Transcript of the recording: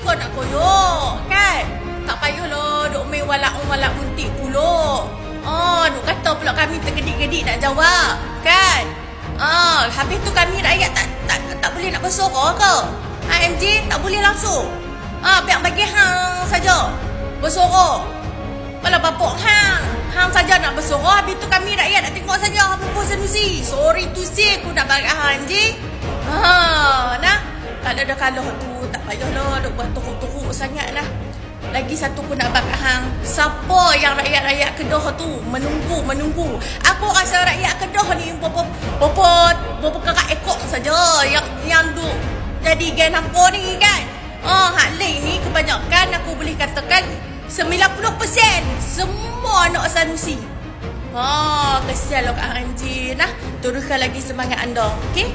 kau nak koyok, kan? Tak payahlah duk main walak muntik pula. Duk kata pula kami tergedik-gedik nak jawab, kan? Habis tu kami rakyat tak boleh nak bersuara ke? MJ tak boleh langsung. Biar bagi hang saja bersuara. Kalau bapak hang saja nak bersuara, habis tu kami rakyat nak tengok saja apa pun solusi. Sorry tu si aku nak bagi hang MJ. Nah, kalau dah kalah tu tak payahlah duk buat teruk-teruk sangat lah. Lagi satu aku nak bagi hang, siapa yang rakyat-rakyat Kedah tu menunggu. Aku rasa rakyat Kedah ni berapa kakak ekor saja yang duk jadi gen hampa ni, kan? Hak lain ni kebanyakan aku boleh katakan 90% semua nak Sanusi. Kesian lah Kak Anji. Nah, teruskan lagi semangat anda, okey?